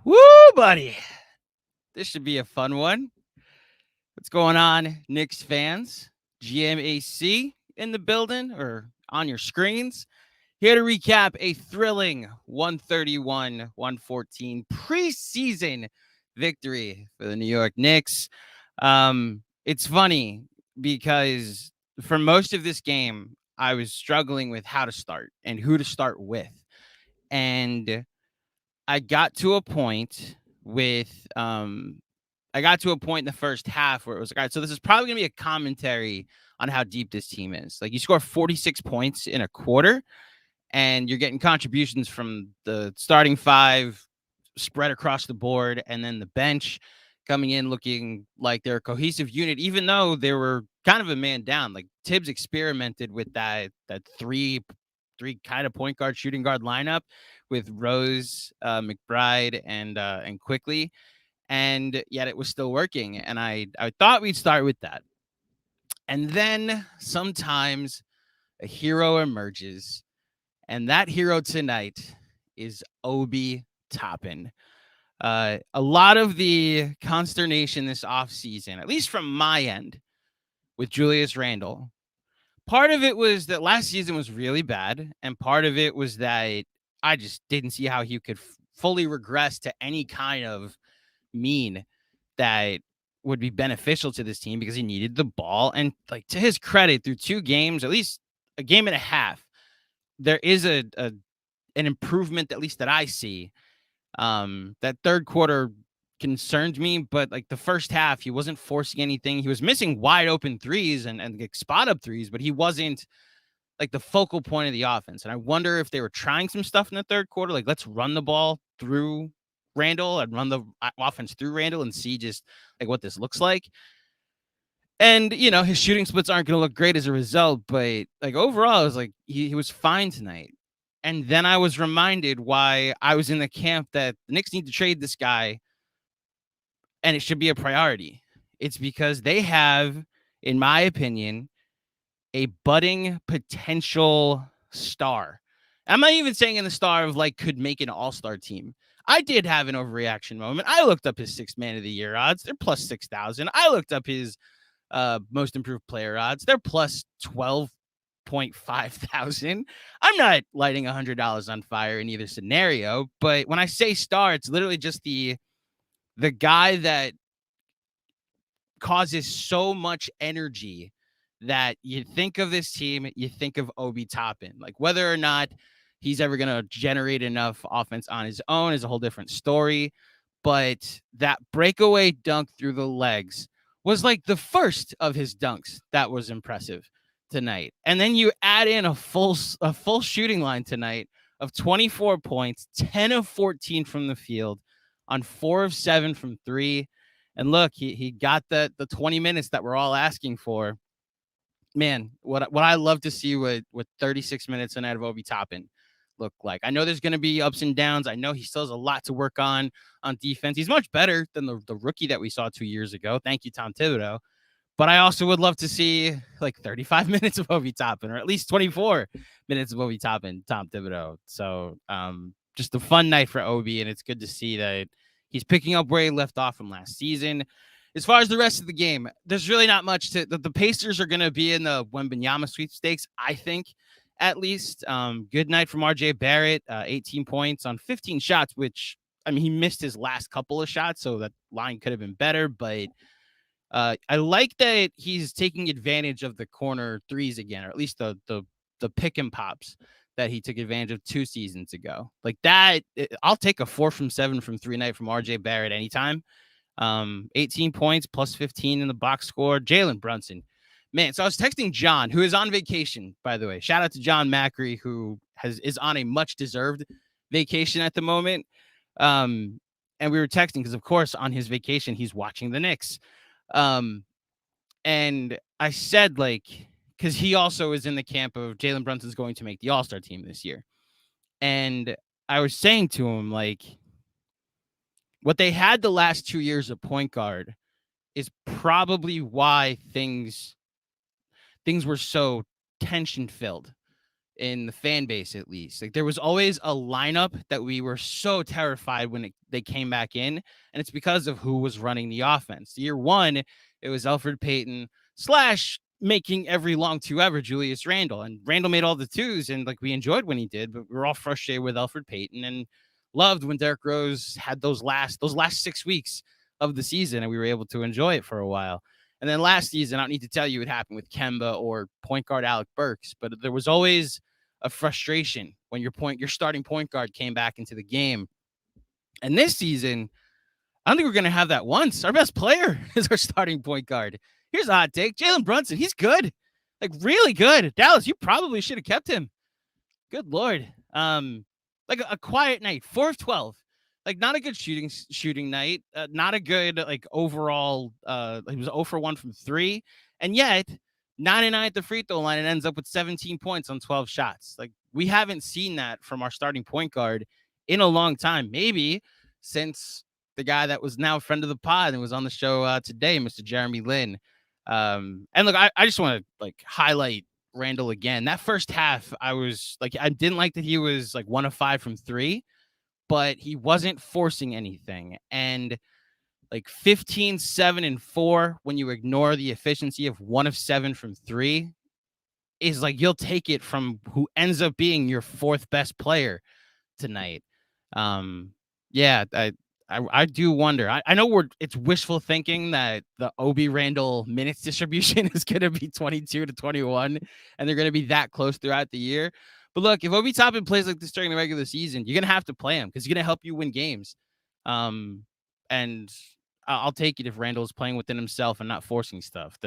Woo, buddy. This should be a fun one. What's going on, Knicks fans? GMAC in the building or on your screens. Here to recap a thrilling 131-114 preseason victory for the New York Knicks. It's funny because for most of this game, I was struggling with how to start and who to start with. And I got to a point with I got to a point in the first half where it was like, all right, so this is probably gonna be a commentary on how deep this team is. Like, you score 46 points in a quarter, and you're getting contributions from the starting five spread across the board, and then the bench coming in looking like they're a cohesive unit, even though they were kind of a man down. Like, Tibbs experimented with that three kind of point guard shooting guard lineup with Rose, McBride, and Quickly, and yet it was still working. And I thought we'd start with that. And then sometimes a hero emerges, and that hero tonight is Obi Toppin. A lot of the consternation this offseason, at least from my end, with Julius Randle, part of it was that last season was really bad, and part of it was that I just didn't see how he could fully regress to any kind of mean that would be beneficial to this team because he needed the ball. And like, to his credit, through 2 games, at least a game and a half, there is an improvement, at least that I see. That third quarter concerned me, but like the first half, he wasn't forcing anything. He was missing wide open threes and like spot up threes, but he wasn't like the focal point of the offense. And I wonder if they were trying some stuff in the third quarter, like, let's run the ball through Randle and run the offense through Randle and see just like what this looks like. And, you know, his shooting splits aren't going to look great as a result, but like overall, it was like he was fine tonight. And then I was reminded why I was in the camp that the Knicks need to trade this guy and it should be a priority. It's because they have, in my opinion, a budding potential star. I'm not even saying in the star of like could make an all-star team. I did have an overreaction moment. I looked up his 6th man of the year odds. They're plus 6,000. I looked up his most improved player odds. They're plus 12.5 thousand. I'm not lighting $100 on fire in either scenario, but when I say star, it's literally just the guy that causes so much energy that you think of this team, you think of Obi Toppin. Like, whether or not he's ever going to generate enough offense on his own is a whole different story. But that breakaway dunk through the legs was like the first of his dunks that was impressive tonight. And then you add in a full shooting line tonight of 24 points, 10 of 14 from the field on 4 of 7 from 3. And look, he got the 20 minutes that we're all asking for. Man, what I love to see what 36 minutes and out of Obi Toppin look like. I know there's going to be ups and downs. I know he still has a lot to work on defense. He's much better than the rookie that we saw 2 years ago. Thank you, Tom Thibodeau. But I also would love to see like 35 minutes of Obi Toppin, or at least 24 minutes of Obi Toppin, Tom Thibodeau. So just a fun night for Obi, and it's good to see that he's picking up where he left off from last season. As far as the rest of the game, there's really not much to the Pacers are going to be in the Wembanyama sweepstakes, I think, at least. Good night from RJ Barrett, 18 points on 15 shots, which, I mean, he missed his last couple of shots, so that line could have been better. But I like that he's taking advantage of the corner threes again, or at least the pick and pops that he took advantage of 2 seasons ago. Like that, I'll take a 4 from 7 from 3 night from RJ Barrett anytime. 18 points plus 15 in the box score. Jalen Brunson, man. So I was texting John, who is on vacation, by the way. Shout out to John Macri, who is on a much deserved vacation at the moment. And we were texting because, of course, on his vacation, he's watching the Knicks. And I said, like, because he also is in the camp of Jalen Brunson's going to make the All-Star team this year. And I was saying to him, like, what they had the last 2 years of point guard is probably why things were so tension filled in the fan base, at least. Like there was always a lineup that we were so terrified when they came back in, and it's because of who was running the offense. Year one, it was Elfrid Payton slash making every long two ever Julius Randle, and Randle made all the twos, and like we enjoyed when he did, but we were all frustrated with Elfrid Payton and loved when Derrick Rose had those last 6 weeks of the season, and we were able to enjoy it for a while. And then last season, I don't need to tell you what happened with Kemba or point guard Alec Burks, but there was always a frustration when your starting point guard came back into the game. And this season, I don't think we're going to have that once. Our best player is our starting point guard. Here's a hot take. Jalen Brunson, he's good. Like really good. Dallas, you probably should have kept him. Good Lord. Like a quiet night, 4 of 12. Like not a good shooting night. Not a good like overall. He was 0 for 1 from 3, and yet 99 at the free throw line and ends up with 17 points on 12 shots. Like we haven't seen that from our starting point guard in a long time. Maybe since the guy that was now a friend of the pod and was on the show today, Mr. Jeremy Lin. And look, I just want to like highlight Randle again. That first half, I was like, I didn't like that he was like 1 of 5 from 3, but he wasn't forcing anything. And like 15, 7, and 4, when you ignore the efficiency of 1 of 7 from 3, is like you'll take it from who ends up being your 4th best player tonight. Yeah, I do wonder. I know it's wishful thinking that the Obi Randle minutes distribution is going to be 22 to 21, and they're going to be that close throughout the year. But look, if Obi Toppin plays like this during the regular season, you're going to have to play him because he's going to help you win games. And I'll take it if Randle is playing within himself and not forcing stuff.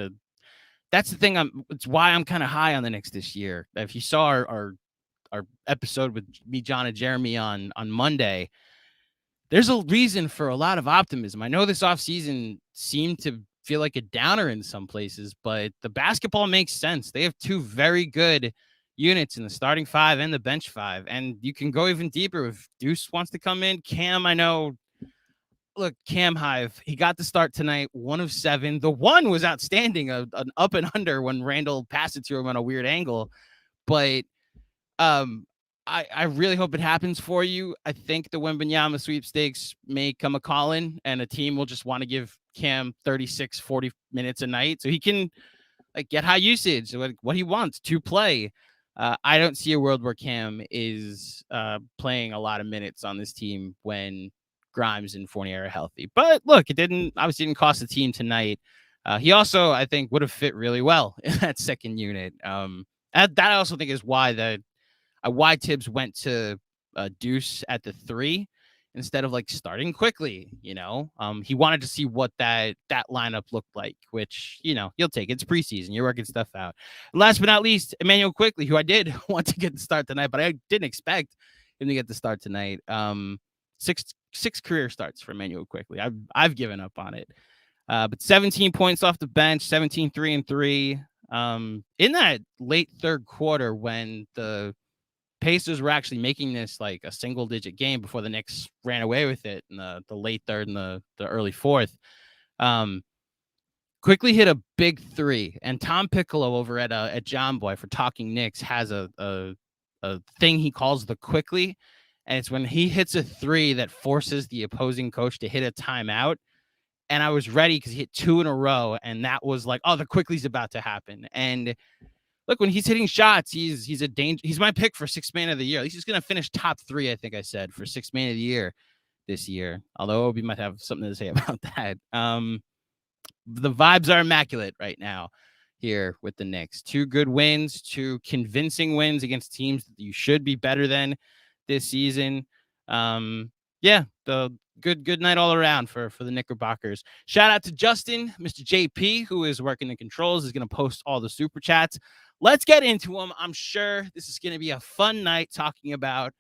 That's the thing. It's why I'm kind of high on the Knicks this year. If you saw our episode with me, John, and Jeremy on Monday, there's a reason for a lot of optimism. I know this offseason seemed to feel like a downer in some places, but the basketball makes sense. They have 2 very good units in the starting 5 and the bench 5, and you can go even deeper if Deuce wants to come in. Cam, I know. Look, Cam Hive, he got the start tonight, 1 of 7. The one was outstanding, an up and under when Randle passed it to him on a weird angle. But I really hope it happens for you. I think the Wembanyama sweepstakes may come a calling, and a team will just want to give Cam 36, 40 minutes a night so he can like get high usage, what he wants to play. I don't see a world where Cam is playing a lot of minutes on this team when Grimes and Fournier are healthy. But look, it obviously didn't cost the team tonight. He also, I think, would have fit really well in that second unit. That I also think is why why Tibbs went to Deuce at the 3 instead of like starting quickly. He wanted to see what that lineup looked like, which you'll take. It's preseason. You're working stuff out. And last but not least, Emmanuel Quickley, who I did want to get the start tonight, but I didn't expect him to get the start tonight. Six career starts for Emmanuel Quickley. I've given up on it. But 17 points off the bench, 17, 3 and 3. In that late third quarter when the Pacers were actually making this like a single digit game before the Knicks ran away with it in the late third and the early fourth. Quickly hit a big 3, and Tom Piccolo over at John Boy for Talking Knicks has a thing he calls the Quickly, and it's when he hits a 3 that forces the opposing coach to hit a timeout. And I was ready because he hit 2 in a row, and that was like, oh, the Quickly's about to happen. And look, when he's hitting shots, he's a danger. He's my pick for 6th man of the year. At least he's going to finish top 3, I think I said, for 6th man of the year this year. Although Obi might have something to say about that. The vibes are immaculate right now here with the Knicks. 2 good wins, 2 convincing wins against teams that you should be better than this season. Yeah, the good night all around for the Knickerbockers. Shout out to Justin, Mr. JP, who is working the controls, is going to post all the super chats. Let's get into them. I'm sure this is going to be a fun night talking about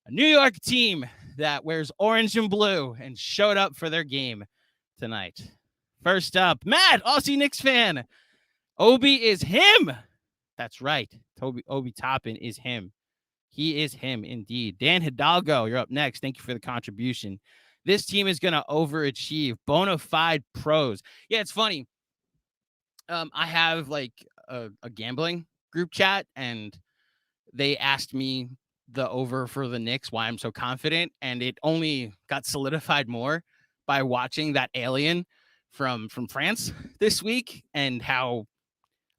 a New York team that wears orange and blue and showed up for their game tonight. First up, Matt, Aussie Knicks fan. Obi is him. That's right. Obi Toppin is him. He is him indeed. Dan Hidalgo, you're up next. Thank you for the contribution. This team is going to overachieve. Bona fide pros. Yeah, it's funny. I have like a gambling group chat, and they asked me the over for the Knicks, why I'm so confident, and it only got solidified more by watching that alien from France this week, and how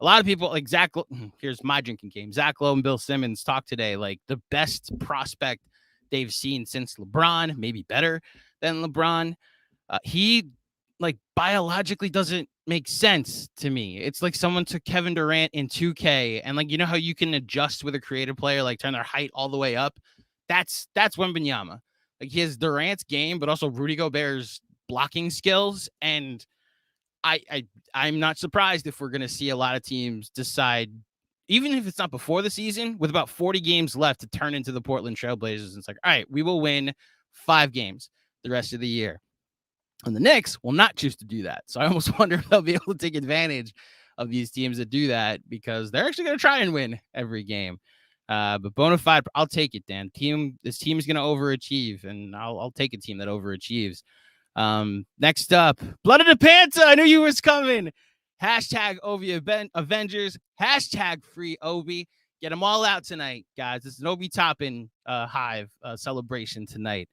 a lot of people like here's my drinking game. Zach Lowe and Bill Simmons talked today, like the best prospect they've seen since LeBron, maybe better than LeBron. He like biologically doesn't make sense to me. It's like someone took Kevin Durant in 2K, and like, you know how you can adjust with a creative player, like turn their height all the way up. That's Wembanyama. Like, he has Durant's game, but also Rudy Gobert's blocking skills. And I'm not surprised if we're going to see a lot of teams decide, even if it's not before the season, with about 40 games left, to turn into the Portland Trailblazers. It's like, all right, we will win 5 games the rest of the year. And the Knicks will not choose to do that. So I almost wonder if they'll be able to take advantage of these teams that do that, because they're actually going to try and win every game. But bona fide, I'll take it, Dan. This team is going to overachieve, and I'll take a team that overachieves. Next up, Blood of the Panther. I knew you was coming. Hashtag Obi Avengers. Hashtag free Obi. Get them all out tonight, guys. It's an Obi Toppin hive celebration tonight.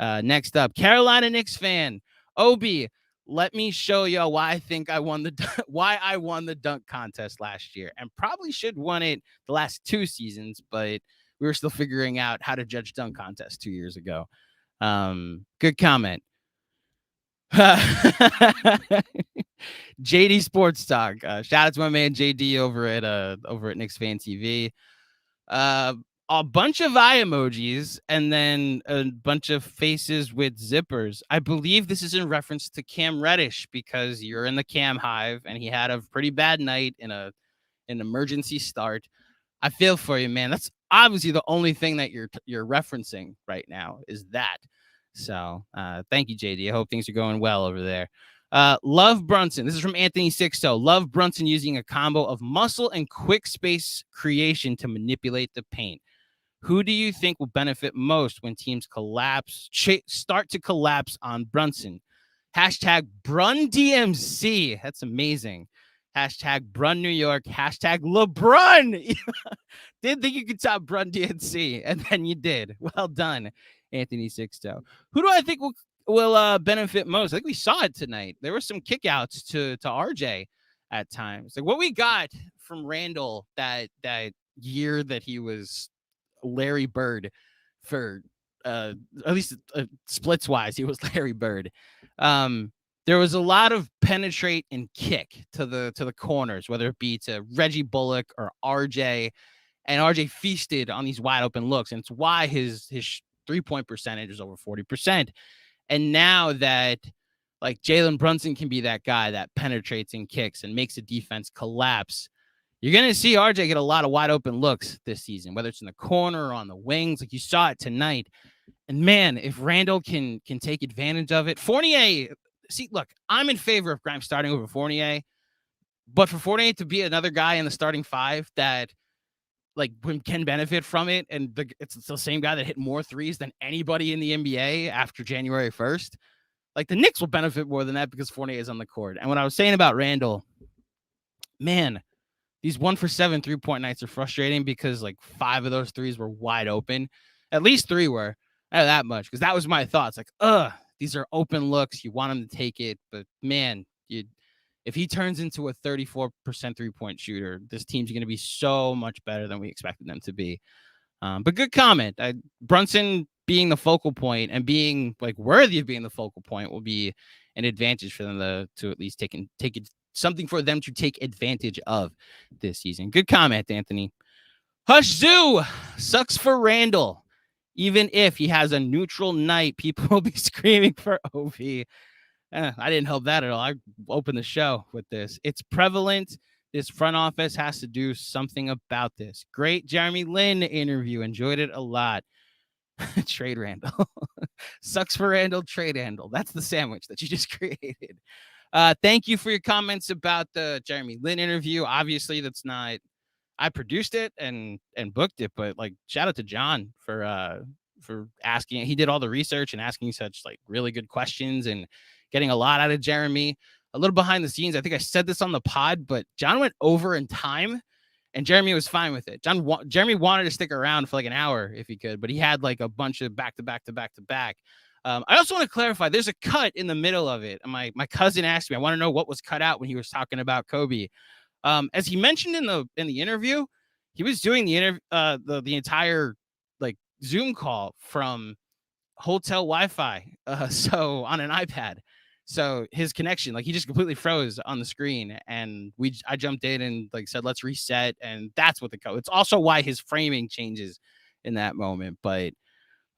Next up, Carolina Knicks fan. Obi, let me show you why I think I won the dunk contest last year, and probably should won it the last 2 seasons, but we were still figuring out how to judge dunk contests 2 years ago. Good comment. JD Sports Talk. Shout out to my man JD over at Knicks Fan TV. A bunch of eye emojis and then a bunch of faces with zippers. I believe this is in reference to Cam Reddish, because you're in the Cam hive and he had a pretty bad night in an emergency start. I feel for you, man. That's obviously the only thing that you're referencing right now is that. So thank you, JD. I hope things are going well over there. Love Brunson. This is from Anthony Sixto. Love Brunson using a combo of muscle and quick space creation to manipulate the paint. Who do you think will benefit most when teams start to collapse on Brunson? Hashtag Brun DMC. That's amazing. Hashtag Brun New York. Hashtag LeBron. Didn't think you could top Brun DMC, and then you did. Well done, Anthony Sixto. Who do I think will benefit most? I think we saw it tonight. There were some kickouts to RJ at times. Like what we got from Randall that year that he was Larry Bird, for at least splits wise, he was Larry Bird. There was a lot of penetrate and kick to the corners, whether it be to Reggie Bullock or RJ, and RJ feasted on these wide open looks, and it's why his 3-point percentage is over 40%. And now that like Jalen Brunson can be that guy that penetrates and kicks and makes a defense collapse, you're going to see RJ get a lot of wide open looks this season, whether it's in the corner or on the wings, like you saw it tonight. And man, if Randall can take advantage of it, Fournier, see, look, I'm in favor of Grimes starting over Fournier, but for Fournier to be another guy in the starting 5 that like can benefit from it, and it's the same guy that hit more threes than anybody in the NBA after January 1st, like the Knicks will benefit more than that because Fournier is on the court. And what I was saying about Randall, man, these 1-for-7 3-point nights are frustrating because like 5 of those threes were wide open. At least 3 were. Not that much, because that was my thoughts. Like, these are open looks. You want him to take it, but man, if he turns into a 34% 3-point shooter, this team's going to be so much better than we expected them to be. But good comment. Brunson being the focal point and being like worthy of being the focal point will be an advantage for them to at least take it. Something for them to take advantage of this season. Good comment, Anthony. Hush Zoo sucks for Randall. Even if he has a neutral night, people will be screaming for Obi. I didn't help that at all. I opened the show with this. It's prevalent. This front office has to do something about this. Great Jeremy Lin interview. Enjoyed it a lot. Trade Randall. Sucks for Randall, trade Randall. That's the sandwich that you just created. Thank you for your comments about the Jeremy Lin interview. Obviously, that's not, I produced it and booked it, but like shout out to John for asking. He did all the research and asking such like really good questions and getting a lot out of Jeremy. A little behind the scenes, I think I said this on the pod, but John went over in time And Jeremy was fine with it. Jeremy wanted to stick around for like an hour if he could, but he had like a bunch of back to back to back to back. I also want to clarify, there's a cut in the middle of it. And my cousin asked me, I want to know what was cut out when he was talking about Kobe. As he mentioned in the interview, he was doing the entire like Zoom call from hotel Wi-Fi, so on an iPad. So his connection, like he just completely froze on the screen, and I jumped in and like said, let's reset, and that's what the code. It's also why his framing changes in that moment. But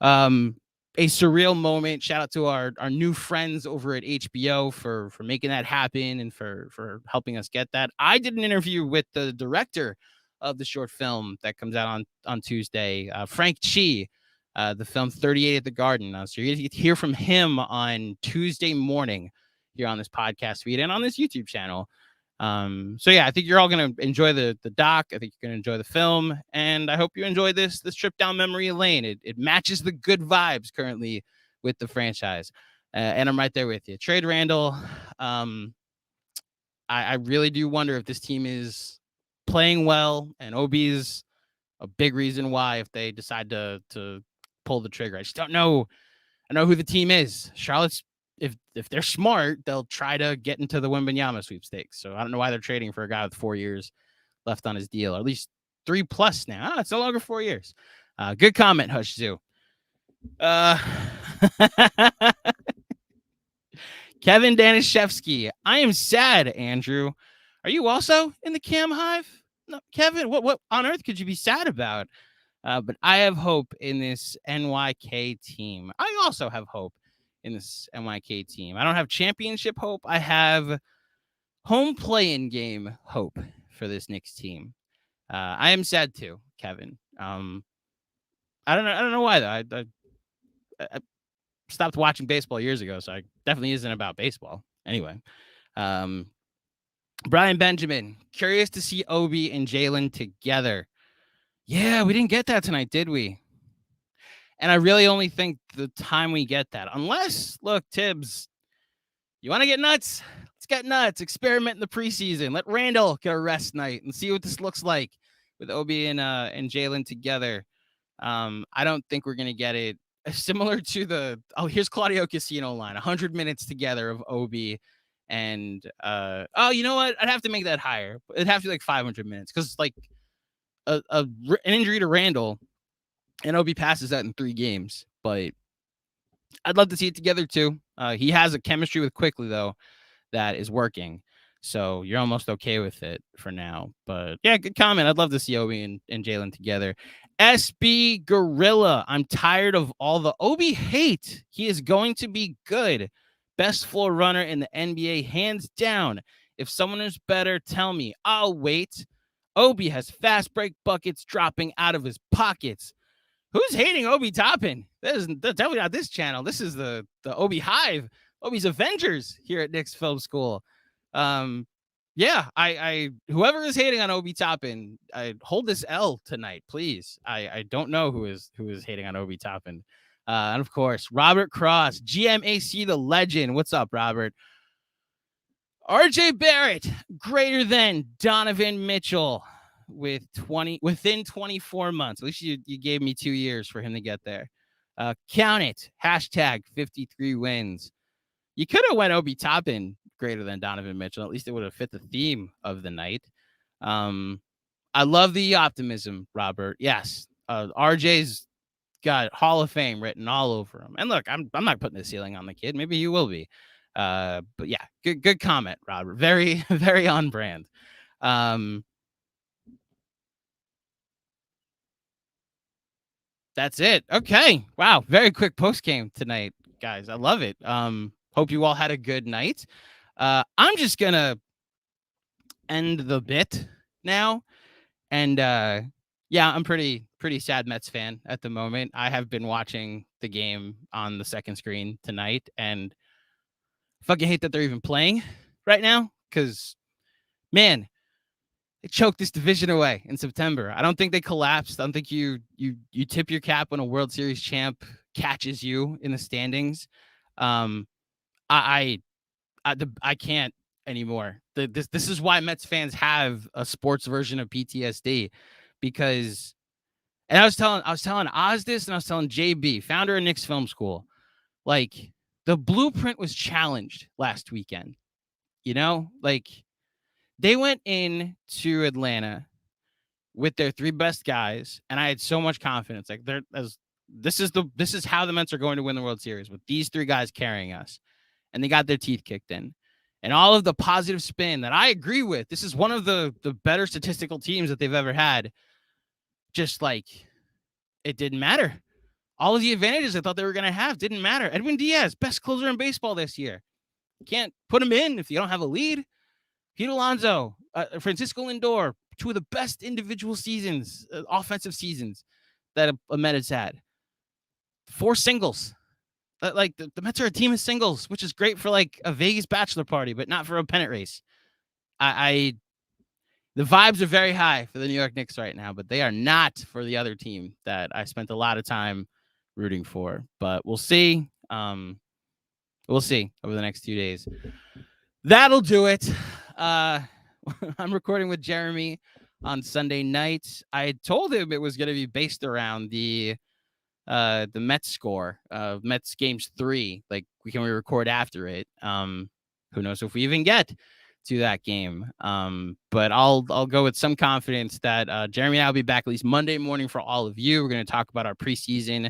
a surreal moment. Shout out to our new friends over at HBO for making that happen and for helping us get that. I did an interview with the director of the short film that comes out on Tuesday, Frank Chi. The film 38 at the Garden. So you're going to hear from him on Tuesday morning here on this podcast feed and on this YouTube channel. So yeah, I think you're all going to enjoy the doc. I think you're going to enjoy the film, and I hope you enjoy this trip down memory lane. It matches the good vibes currently with the franchise, and I'm right there with you. Trade Randall. I really do wonder if this team is playing well, and Obi's a big reason why if they decide to pull the trigger. I just don't know. I know who the team is. Charlotte's, if they're smart, they'll try to get into the Wembanyama sweepstakes. So I don't know why they're trading for a guy with 4 years left on his deal, or at least 3+ now. It's no longer 4 years. Good comment, Hush Zoo. Kevin Danishevsky. I am sad, Andrew. Are you also in the Cam Hive? No, Kevin, what on earth could you be sad about? But I have hope in this NYK team. I also have hope in this NYK team. I don't have championship hope. I have home play-in game hope for this Knicks team. I am sad too, Kevin. I don't know why though. I stopped watching baseball years ago, so it definitely isn't about baseball. Anyway, Brian Benjamin, curious to see Obi and Jalen together. Yeah, we didn't get that tonight, did we? And I really only think the time we get that, unless, look, Tibbs, you want to get nuts? Let's get nuts. Experiment in the preseason. Let Randall get a rest night and see what this looks like with Obi and Jalen together. I don't think we're going to get it. Similar to here's Claudio Casino line, 100 minutes together of Obi and, you know what? I'd have to make that higher. It'd have to be like 500 minutes because like an injury to Randall and Obi passes that in 3 games, but I'd love to see it together too. He has a chemistry with Quickly though that is working, so you're almost okay with it for now. But yeah, good comment. I'd love to see Obi and Jalen together. SB Gorilla, I'm tired of all the Obi hate. He is going to be good. Best floor runner in the NBA, hands down. If someone is better, tell me. I'll wait. Obi has fast break buckets dropping out of his pockets. Who's hating Obi Toppin? That's definitely not this channel. This is the Obi Hive, Obi's Avengers here at Knicks Film School. Yeah, I whoever is hating on Obi Toppin, I hold this L tonight, please. I don't know who is hating on Obi Toppin. And of course, Robert Cross, GMAC the legend. What's up, Robert? RJ Barrett, greater than Donovan Mitchell within 24 months. At least you gave me 2 years for him to get there. Count it. Hashtag 53 wins. You could have went Obi Toppin greater than Donovan Mitchell. At least it would have fit the theme of the night. I love the optimism, Robert. Yes. RJ's got Hall of Fame written all over him. And look, I'm not putting the ceiling on the kid. Maybe you will be. But yeah, good comment, Robert. Very, very on brand. That's it. Okay. Wow. Very quick post game tonight, guys. I love it. Hope you all had a good night. I'm just gonna end the bit now. And yeah, I'm pretty sad Mets fan at the moment. I have been watching the game on the second screen tonight, and fucking hate that they're even playing right now because, man, they choked this division away in September. I don't think they collapsed. I don't think you tip your cap when a World Series champ catches you in the standings. I can't anymore. This is why Mets fans have a sports version of PTSD, because, and I was telling Oz this, and I was telling JB, founder of Knicks Film School, like, the blueprint was challenged last weekend. Like, they went in to Atlanta with their three best guys, and I had so much confidence. Like, this is how the Mets are going to win the World Series, with these three guys carrying us. And they got their teeth kicked in. And all of the positive spin that I agree with, this is one of the better statistical teams that they've ever had. Just like, it didn't matter. All of the advantages I thought they were going to have didn't matter. Edwin Diaz, best closer in baseball this year. You can't put him in if you don't have a lead. Pete Alonso, Francisco Lindor, two of the best individual seasons, offensive seasons that a Met has had. 4 singles. Like, the Mets are a team of singles, which is great for like a Vegas bachelor party, but not for a pennant race. The vibes are very high for the New York Knicks right now, but they are not for the other team that I spent a lot of time rooting for. But we'll see. We'll see over the next 2 days. That'll do it. I'm recording with Jeremy on Sunday night. I told him it was going to be based around the Mets score of Mets games 3. Like, we record after it. Who knows if we even get to that game. But I'll go with some confidence that Jeremy and I will be back at least Monday morning for all of you. We're going to talk about our preseason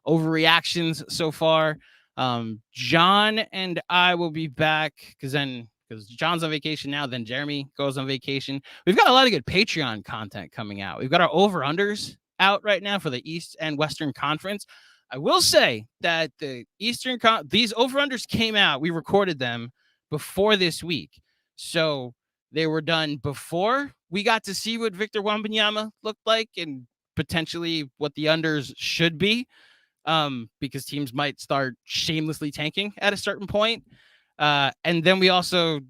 overreactions so far. John and I will be back because John's on vacation now, then Jeremy goes on vacation. We've got a lot of good Patreon content coming out. We've got our over-unders out right now for the East and Western Conference. I will say that the these over-unders came out. We recorded them before this week. So they were done before we got to see what Victor Wembanyama looked like and potentially what the unders should be, because teams might start shamelessly tanking at a certain point. And then we also,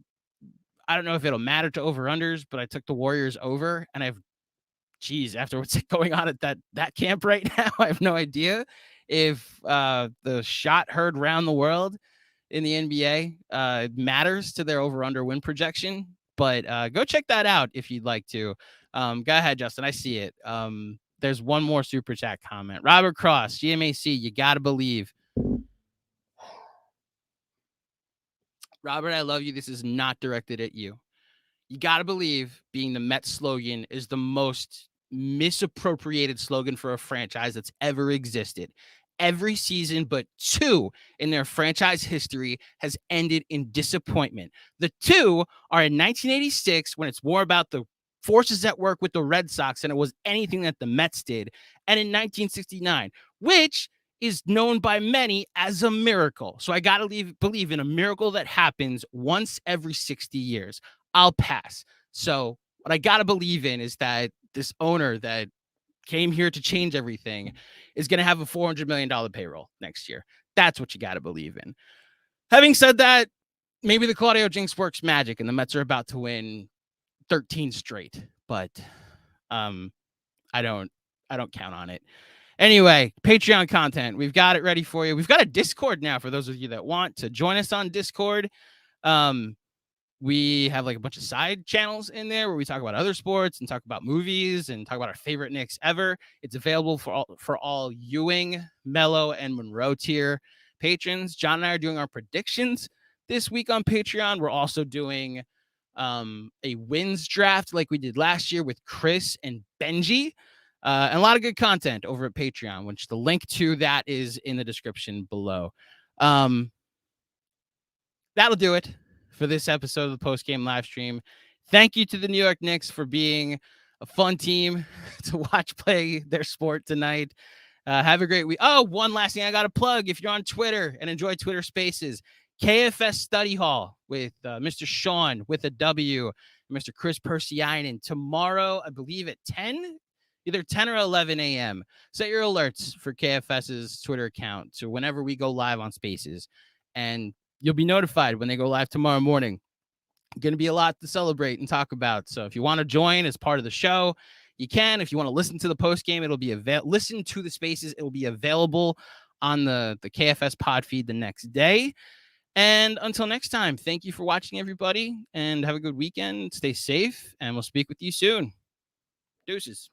I don't know if it'll matter to over-unders, but I took the Warriors over, and after what's going on at that camp right now, I have no idea if the shot heard around the world in the NBA matters to their over-under win projection. But go check that out if you'd like to. Go ahead, Justin. I see it. There's one more super chat comment. Robert Cross, GMAC, you got to believe. Robert, I love you. This is not directed at you. You got to believe being the Mets slogan is the most misappropriated slogan for a franchise that's ever existed. Every season but 2 in their franchise history has ended in disappointment. The 2 are in 1986, when it's more about the forces at work with the Red Sox than it was anything that the Mets did, and in 1969, which is known by many as a miracle. So I got to believe in a miracle that happens once every 60 years. I'll pass. So what I got to believe in is that this owner that came here to change everything is going to have a $400 million payroll next year. That's what you got to believe in. Having said that, maybe the Claudio Jinx works magic and the Mets are about to win 13 straight, but I don't count on it. Anyway, Patreon content. We've got it ready for you. We've got a Discord now for those of you that want to join us on Discord. We have like a bunch of side channels in there where we talk about other sports and talk about movies and talk about our favorite Knicks ever. It's available for all Ewing, Mello, and Monroe tier patrons. John and I are doing our predictions this week on Patreon. We're also doing a wins draft like we did last year with Chris and Benji. And a lot of good content over at Patreon, which the link to that is in the description below. That'll do it for this episode of the post-game live stream. Thank you to the New York Knicks for being a fun team to watch play their sport tonight. Have a great week. Oh, one last thing I got to plug. If you're on Twitter and enjoy Twitter Spaces, KFS Study Hall with Mr. Sean with a W, Mr. Chris Persianen tomorrow, I believe at 10, either 10 or 11 a.m. Set your alerts for KFS's Twitter account so whenever we go live on Spaces, and you'll be notified when they go live tomorrow morning. Going to be a lot to celebrate and talk about. So if you want to join as part of the show, you can. If you want to listen to the post game, it'll be listen to the Spaces. It will be available on the KFS pod feed the next day. And until next time, thank you for watching, everybody, and have a good weekend. Stay safe, and we'll speak with you soon. Deuces.